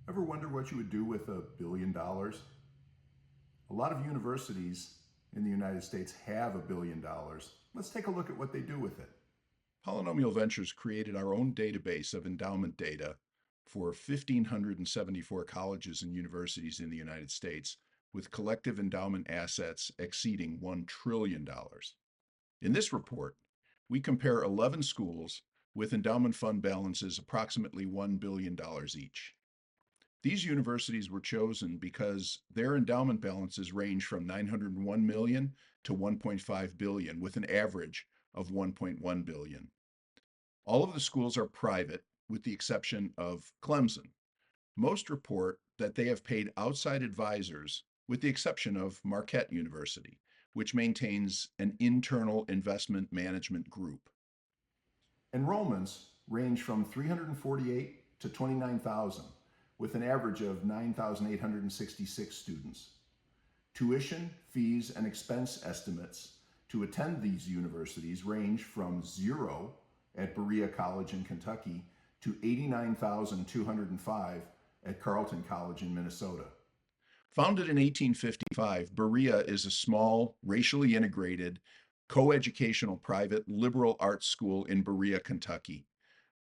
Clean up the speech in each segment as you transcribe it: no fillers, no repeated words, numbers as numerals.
Ever wonder what you would do with $1 billion? A lot of universities in the United States have $1 billion. Let's take a look at what they do with it. Polynomial Ventures created our own database of endowment data for 1,574 colleges and universities in the United States, with collective endowment assets exceeding $1 trillion. In this report, we compare 11 schools with endowment fund balances approximately $1 billion each. These universities were chosen because their endowment balances range from 901 million to 1.5 billion, with an average of 1.1 billion. All of the schools are private, with the exception of Clemson. Most report that they have paid outside advisors, with the exception of Marquette University, which maintains an internal investment management group. Enrollments range from 348 to 29,000, with an average of 9,866 students. Tuition, fees, and expense estimates to attend these universities range from zero at Berea College in Kentucky to 89,205 at Carleton College in Minnesota. Founded in 1855, Berea is a small, racially integrated, coeducational private liberal arts school in Berea, Kentucky.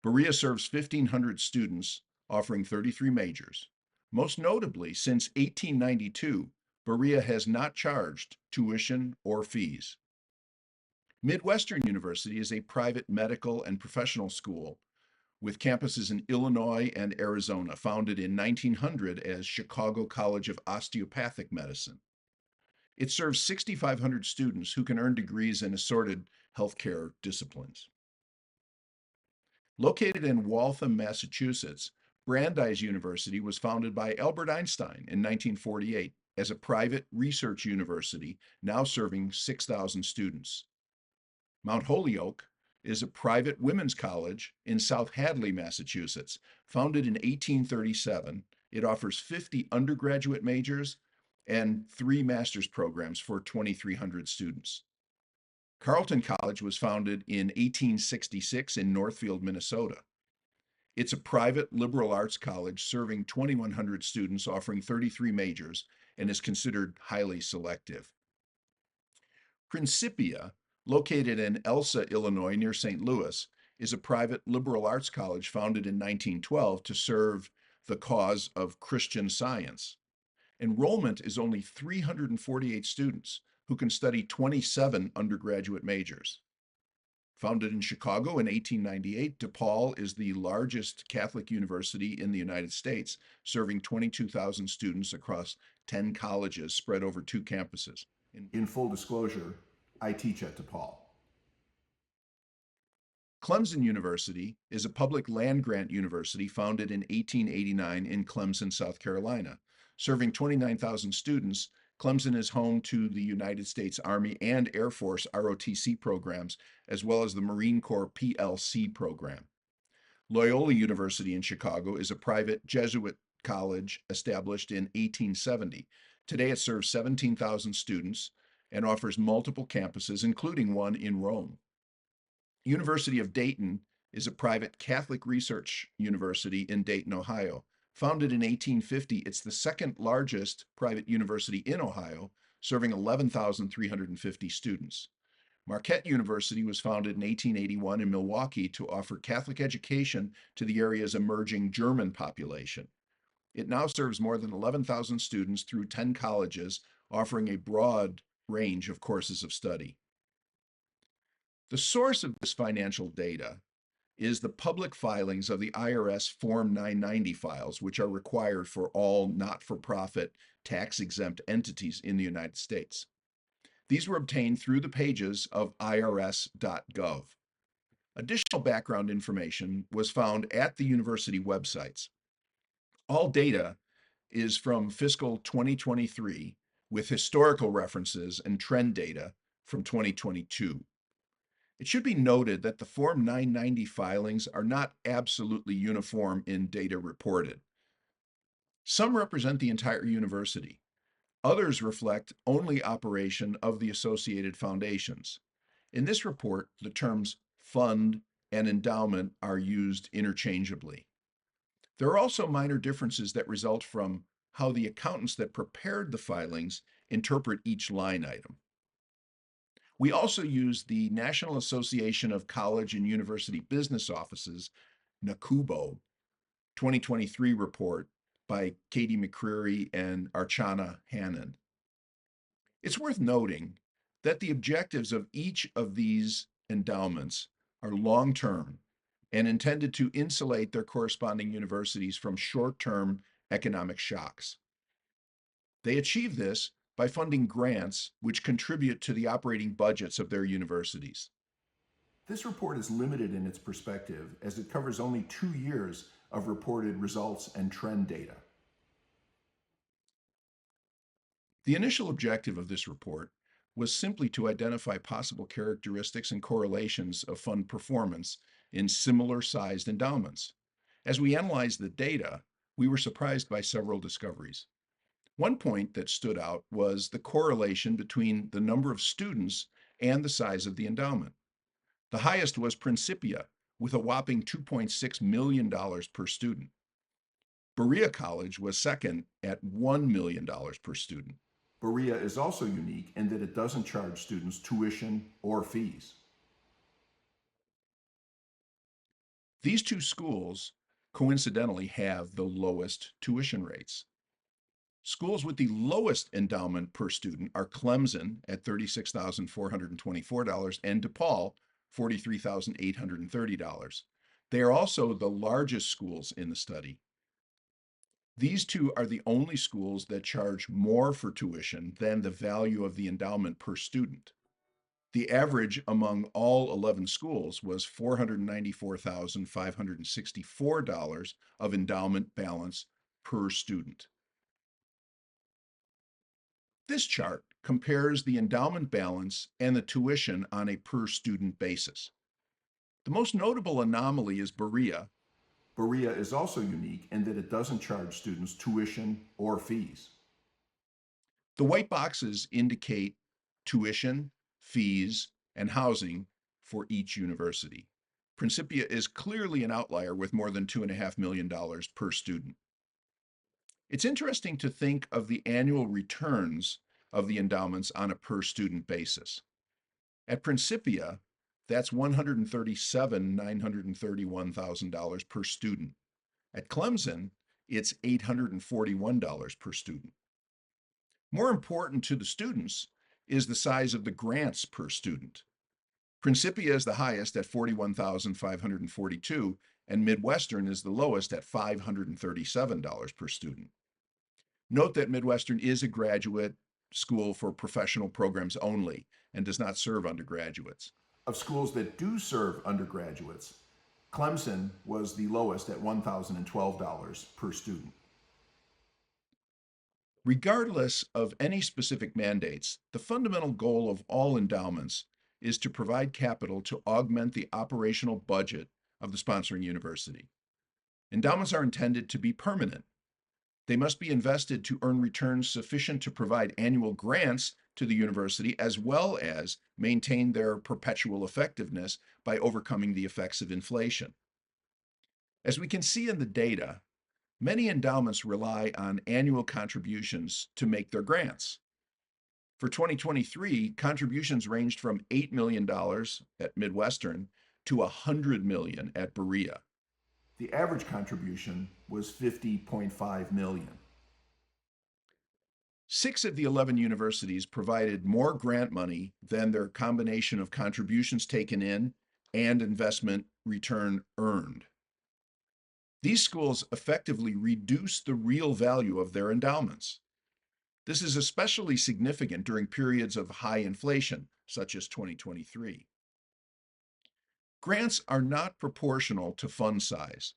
Berea serves 1,500 students, offering 33 majors. Most notably, since 1892, Berea has not charged tuition or fees. Midwestern University is a private medical and professional school with campuses in Illinois and Arizona, founded in 1900 as Chicago College of Osteopathic Medicine. It serves 6,500 students who can earn degrees in assorted healthcare disciplines. Located in Waltham, Massachusetts, Brandeis University was founded by Albert Einstein in 1948 as a private research university, now serving 6,000 students. Mount Holyoke is a private women's college in South Hadley, Massachusetts. Founded in 1837, it offers 50 undergraduate majors and 3 master's programs for 2,300 students. Carleton College was founded in 1866 in Northfield, Minnesota. It's a private liberal arts college serving 2,100 students, offering 33 majors, and is considered highly selective. Principia, located in Elsa, Illinois, near St. Louis, is a private liberal arts college founded in 1912 to serve the cause of Christian Science. Enrollment is only 348 students who can study 27 undergraduate majors. Founded in Chicago in 1898, DePaul is the largest Catholic university in the United States, serving 22,000 students across 10 colleges spread over 2 campuses. In full disclosure, I teach at DePaul. Clemson University is a public land grant university founded in 1889 in Clemson, South Carolina. Serving 29,000 students, Clemson is home to the United States Army and Air Force ROTC programs, as well as the Marine Corps PLC program. Loyola University in Chicago is a private Jesuit college established in 1870. Today it serves 17,000 students and offers multiple campuses, including one in Rome. University of Dayton is a private Catholic research university in Dayton, Ohio. Founded in 1850, it's the second largest private university in Ohio, serving 11,350 students. Marquette University was founded in 1881 in Milwaukee to offer Catholic education to the area's emerging German population. It now serves more than 11,000 students through 10 colleges, offering a broad range of courses of study. The source of this financial data is the public filings of the IRS Form 990 files, which are required for all not-for-profit tax-exempt entities in the United States. These were obtained through the pages of irs.gov. Additional background information was found at the university websites. All data is from fiscal 2023 with historical references and trend data from 2022. It should be noted that the Form 990 filings are not absolutely uniform in data reported. Some represent the entire university. Others reflect only operation of the associated foundations. In this report, the terms fund and endowment are used interchangeably. There are also minor differences that result from how the accountants that prepared the filings interpret each line item. We also use the National Association of College and University Business Offices, NACUBO, 2023 report by Katie McCreary and Archana Hannon. It's worth noting that the objectives of each of these endowments are long term and intended to insulate their corresponding universities from short term economic shocks. They achieve this by funding grants which contribute to the operating budgets of their universities. This report is limited in its perspective as it covers only 2 years of reported results and trend data. The initial objective of this report was simply to identify possible characteristics and correlations of fund performance in similar sized endowments. As we analyzed the data, we were surprised by several discoveries. One point that stood out was the correlation between the number of students and the size of the endowment. The highest was Principia, with a whopping $2.6 million per student. Berea College was second at $1 million per student. Berea is also unique in that it doesn't charge students tuition or fees. These two schools coincidentally have the lowest tuition rates. Schools with the lowest endowment per student are Clemson at $36,424 and DePaul, $43,830. They are also the largest schools in the study. These two are the only schools that charge more for tuition than the value of the endowment per student. The average among all 11 schools was $494,564 of endowment balance per student. This chart compares the endowment balance and the tuition on a per student basis. The most notable anomaly is Berea. Berea is also unique in that it doesn't charge students tuition or fees. The white boxes indicate tuition, fees, and housing for each university. Principia is clearly an outlier with more than $2.5 million per student. It's interesting to think of the annual returns of the endowments on a per student basis. At Principia, that's $137,931,000 per student. At Clemson, it's $841 per student. More important to the students is the size of the grants per student. Principia is the highest at $41,542, and Midwestern is the lowest at $537 per student. Note that Midwestern is a graduate school for professional programs only and does not serve undergraduates. Of schools that do serve undergraduates, Clemson was the lowest at $1,012 per student. Regardless of any specific mandates, the fundamental goal of all endowments is to provide capital to augment the operational budget of the sponsoring university. Endowments are intended to be permanent. They must be invested to earn returns sufficient to provide annual grants to the university as well as maintain their perpetual effectiveness by overcoming the effects of inflation. As we can see in the data, many endowments rely on annual contributions to make their grants. For 2023, contributions ranged from $8 million at Midwestern to $100 million at Berea. The average contribution was 50.5 million. 6 of the 11 universities provided more grant money than their combination of contributions taken in and investment return earned. These schools effectively reduce the real value of their endowments. This is especially significant during periods of high inflation, such as 2023. Grants are not proportional to fund size.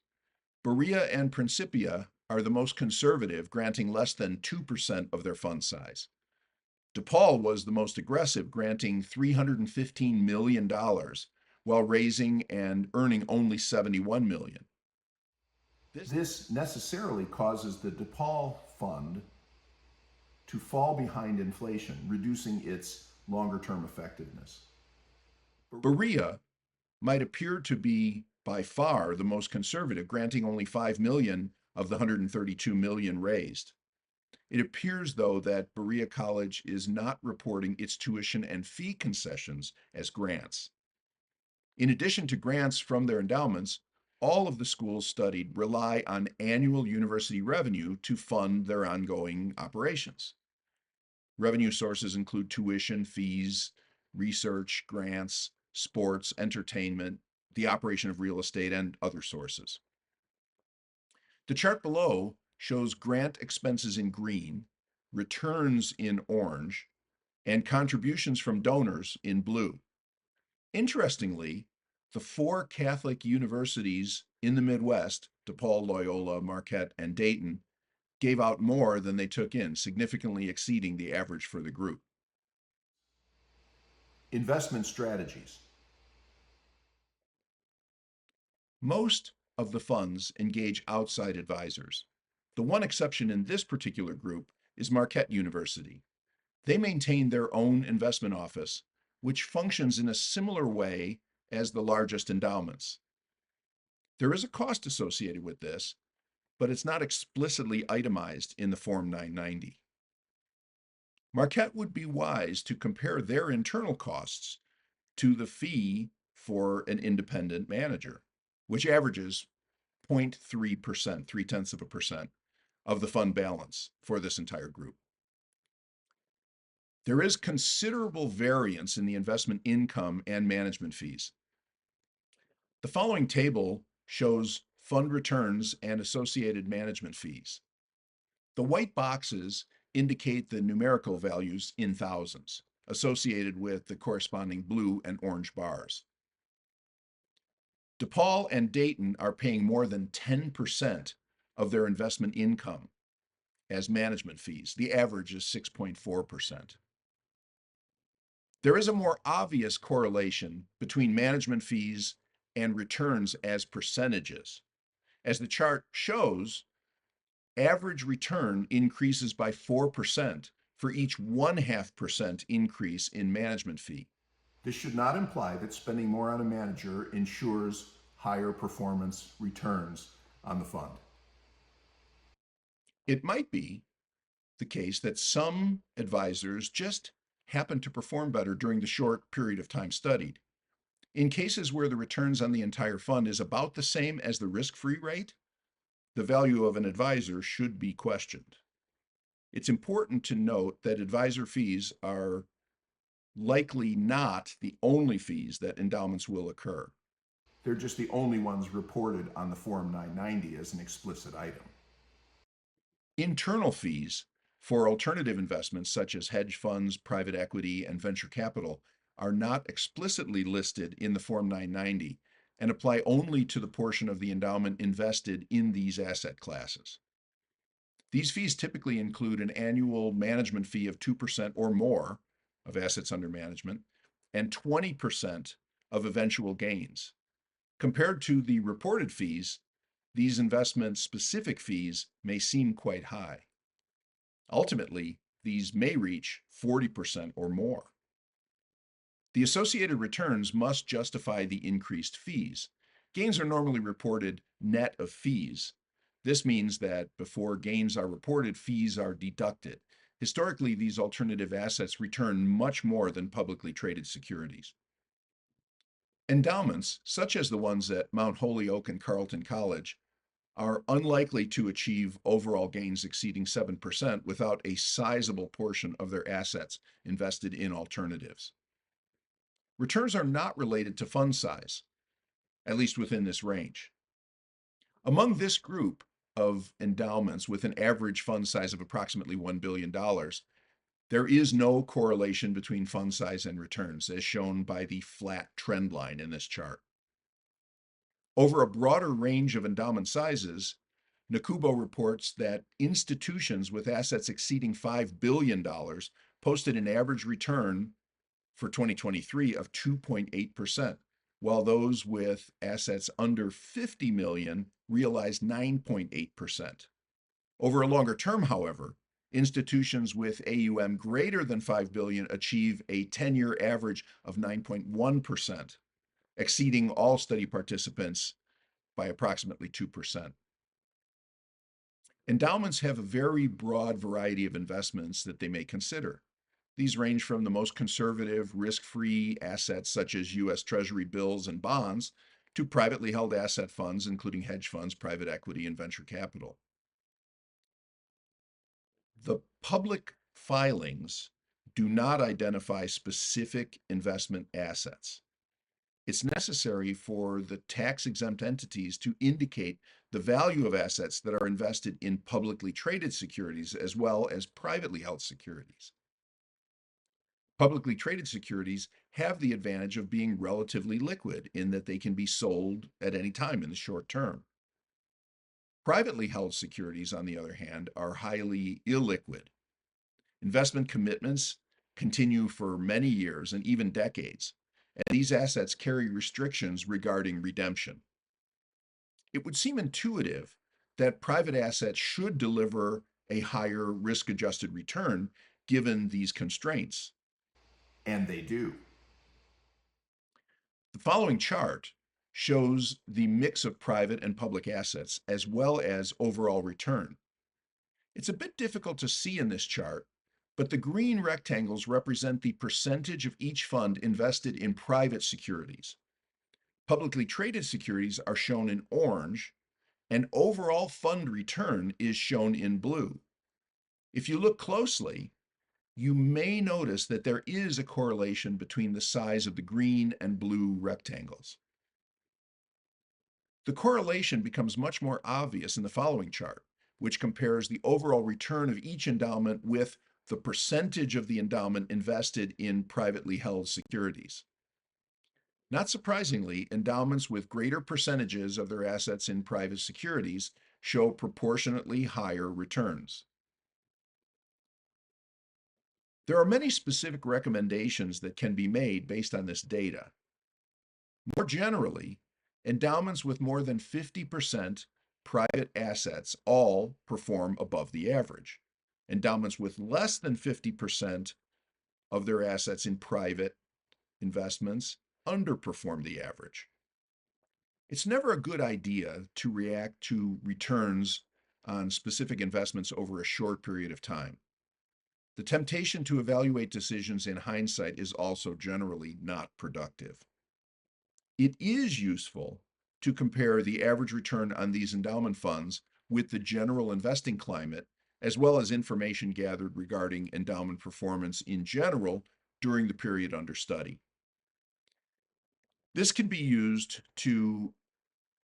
Berea and Principia are the most conservative, granting less than 2% of their fund size. DePaul was the most aggressive, granting $315 million while raising and earning only $71 million. This necessarily causes the DePaul fund to fall behind inflation, reducing its longer term effectiveness. Berea might appear to be by far the most conservative, granting only 5 million of the 132 million raised. It appears, though, that Berea College is not reporting its tuition and fee concessions as grants. In addition to grants from their endowments, all of the schools studied rely on annual university revenue to fund their ongoing operations. Revenue sources include tuition, fees, research, grants, sports, entertainment, the operation of real estate, and other sources. The chart below shows grant expenses in green, returns in orange, and contributions from donors in blue. Interestingly, the four Catholic universities in the Midwest, DePaul, Loyola, Marquette, and Dayton, gave out more than they took in, significantly exceeding the average for the group. Investment strategies. Most of the funds engage outside advisors. The one exception in this particular group is Marquette University. They maintain their own investment office, which functions in a similar way as the largest endowments. There is a cost associated with this, but it's not explicitly itemized in the Form 990. Marquette would be wise to compare their internal costs to the fee for an independent manager, which averages 0.3%, 0.3% of the fund balance for this entire group. There is considerable variance in the investment income and management fees. The following table shows fund returns and associated management fees. The white boxes indicate the numerical values in thousands associated with the corresponding blue and orange bars. DePaul and Dayton are paying more than 10% of their investment income as management fees. The average is 6.4%. There is a more obvious correlation between management fees and returns as percentages. As the chart shows, average return increases by 4% for each 0.5% increase in management fee. This should not imply that spending more on a manager ensures higher performance returns on the fund. It might be the case that some advisors just happen to perform better during the short period of time studied. In cases where the returns on the entire fund is about the same as the risk-free rate, the value of an advisor should be questioned. It's important to note that advisor fees are likely not the only fees that endowments will occur. They're just the only ones reported on the Form 990 as an explicit item. Internal fees for alternative investments such as hedge funds, private equity, and venture capital are not explicitly listed in the Form 990 and apply only to the portion of the endowment invested in these asset classes. These fees typically include an annual management fee of 2% or more of assets under management and 20% of eventual gains. Compared to the reported fees, these investment specific fees may seem quite high. Ultimately, these may reach 40% or more. The associated returns must justify the increased fees. Gains are normally reported net of fees. This means that before gains are reported, fees are deducted. Historically, these alternative assets return much more than publicly traded securities. Endowments, such as the ones at Mount Holyoke and Carleton College, are unlikely to achieve overall gains exceeding 7% without a sizable portion of their assets invested in alternatives. Returns are not related to fund size, at least within this range. Among this group of endowments with an average fund size of approximately $1 billion, there is no correlation between fund size and returns, as shown by the flat trend line in this chart. Over a broader range of endowment sizes, Nakubo reports that institutions with assets exceeding $5 billion posted an average return for 2023 of 2.8%, while those with assets under 50 million realized 9.8%. Over a longer term, however, institutions with AUM greater than 5 billion achieve a 10-year average of 9.1%, exceeding all study participants by approximately 2%. Endowments have a very broad variety of investments that they may consider. These range from the most conservative, risk-free assets such as U.S. Treasury bills and bonds to privately held asset funds, including hedge funds, private equity, and venture capital. The public filings do not identify specific investment assets. It's necessary for the tax-exempt entities to indicate the value of assets that are invested in publicly traded securities as well as privately held securities. Publicly traded securities have the advantage of being relatively liquid in that they can be sold at any time in the short term. Privately held securities, on the other hand, are highly illiquid. Investment commitments continue for many years and even decades, and these assets carry restrictions regarding redemption. It would seem intuitive that private assets should deliver a higher risk-adjusted return given these constraints. And they do. The following chart shows the mix of private and public assets as well as overall return. It's a bit difficult to see in this chart, but the green rectangles represent the percentage of each fund invested in private securities. Publicly traded securities are shown in orange, and overall fund return is shown in blue. If you look closely, you may notice that there is a correlation between the size of the green and blue rectangles. The correlation becomes much more obvious in the following chart, which compares the overall return of each endowment with the percentage of the endowment invested in privately held securities. Not surprisingly, endowments with greater percentages of their assets in private securities show proportionately higher returns. There are many specific recommendations that can be made based on this data. More generally, endowments with more than 50% private assets all perform above the average. Endowments with less than 50% of their assets in private investments underperform the average. It's never a good idea to react to returns on specific investments over a short period of time. The temptation to evaluate decisions in hindsight is also generally not productive. It is useful to compare the average return on these endowment funds with the general investing climate, as well as information gathered regarding endowment performance in general during the period under study. This can be used to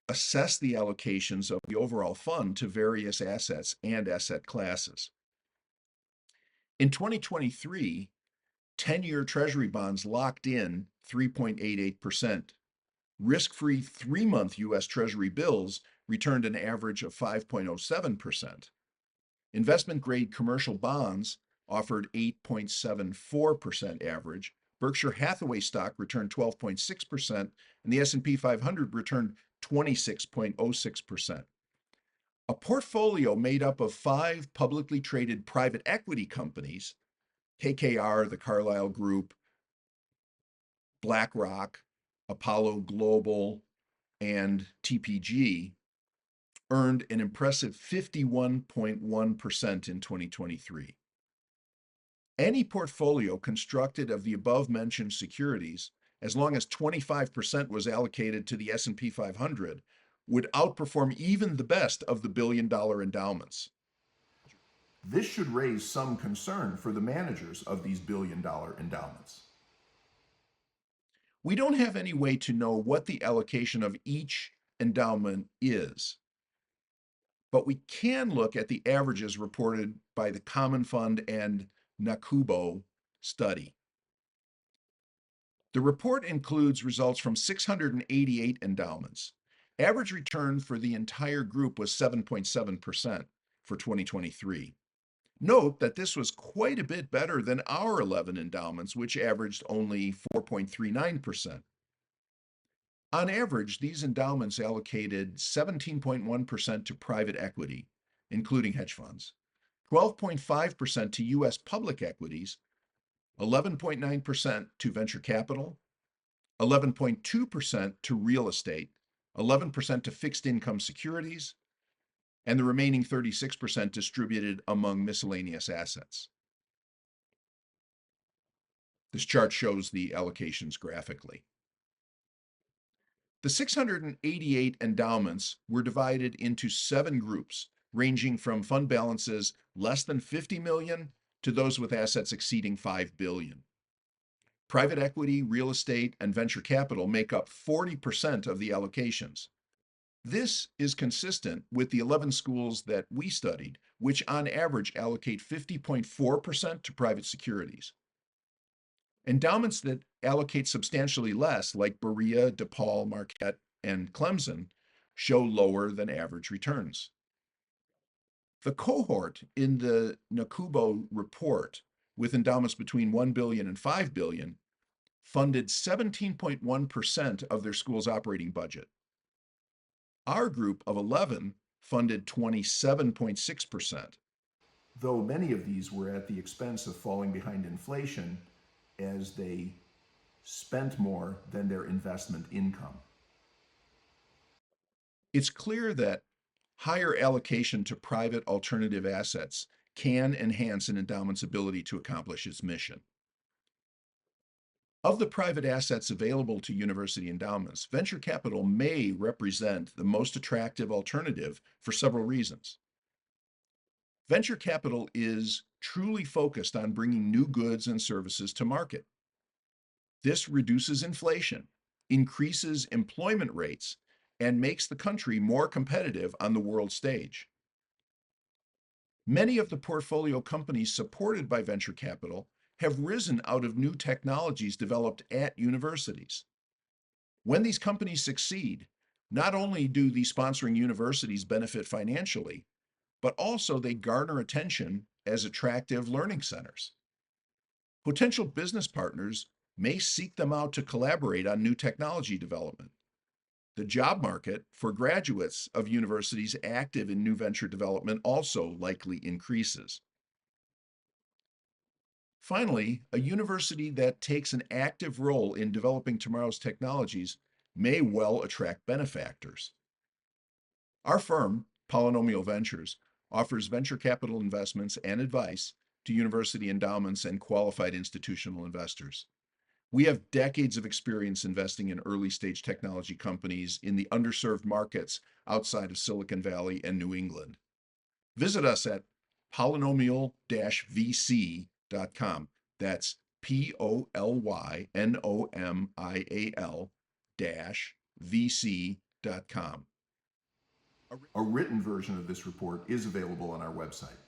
assess the allocations of the overall fund to various assets and asset classes. In 2023, 10-year Treasury bonds locked in 3.88%. Risk-free 3-month U.S. Treasury bills returned an average of 5.07%. Investment-grade commercial bonds offered 8.74% average. Berkshire Hathaway stock returned 12.6%, and the S&P 500 returned 26.06%. A portfolio made up of 5 publicly traded private equity companies, KKR, the Carlyle Group, BlackRock, Apollo Global, and TPG, earned an impressive 51.1% in 2023. Any portfolio constructed of the above-mentioned securities, as long as 25% was allocated to the S&P 500, would outperform even the best of the billion-dollar endowments. This should raise some concern for the managers of these billion-dollar endowments. We don't have any way to know what the allocation of each endowment is, but we can look at the averages reported by the Common Fund and Nakubo study. The report includes results from 688 endowments. Average return for the entire group was 7.7% for 2023. Note that this was quite a bit better than our 11 endowments, which averaged only 4.39%. On average, these endowments allocated 17.1% to private equity, including hedge funds, 12.5% to U.S. public equities, 11.9% to venture capital, 11.2% to real estate, 11% to fixed income securities, and the remaining 36% distributed among miscellaneous assets. This chart shows the allocations graphically. The 688 endowments were divided into 7 groups, ranging from fund balances less than 50 million to those with assets exceeding 5 billion. Private equity, real estate, and venture capital make up 40% of the allocations. This is consistent with the 11 schools that we studied, which on average allocate 50.4% to private securities. Endowments that allocate substantially less, like Berea, DePaul, Marquette, and Clemson, show lower than average returns. The cohort in the Nakubo report, with endowments between 1 billion and 5 billion, funded 17.1% of their school's operating budget. Our group of 11 funded 27.6%. Though many of these were at the expense of falling behind inflation as they spent more than their investment income. It's clear that higher allocation to private alternative assets can enhance an endowment's ability to accomplish its mission. Of the private assets available to university endowments, venture capital may represent the most attractive alternative for several reasons. Venture capital is truly focused on bringing new goods and services to market. This reduces inflation, increases employment rates, and makes the country more competitive on the world stage. Many of the portfolio companies supported by venture capital have risen out of new technologies developed at universities. When these companies succeed, not only do the sponsoring universities benefit financially, but also they garner attention as attractive learning centers. Potential business partners may seek them out to collaborate on new technology development. The job market for graduates of universities active in new venture development also likely increases. Finally, a university that takes an active role in developing tomorrow's technologies may well attract benefactors. Our firm, Polynomial Ventures, offers venture capital investments and advice to university endowments and qualified institutional investors. We have decades of experience investing in early stage technology companies in the underserved markets outside of Silicon Valley and New England. Visit us at polynomial-vc.com. That's POLYNOMIAL-VC.com. A written version of this report is available on our website.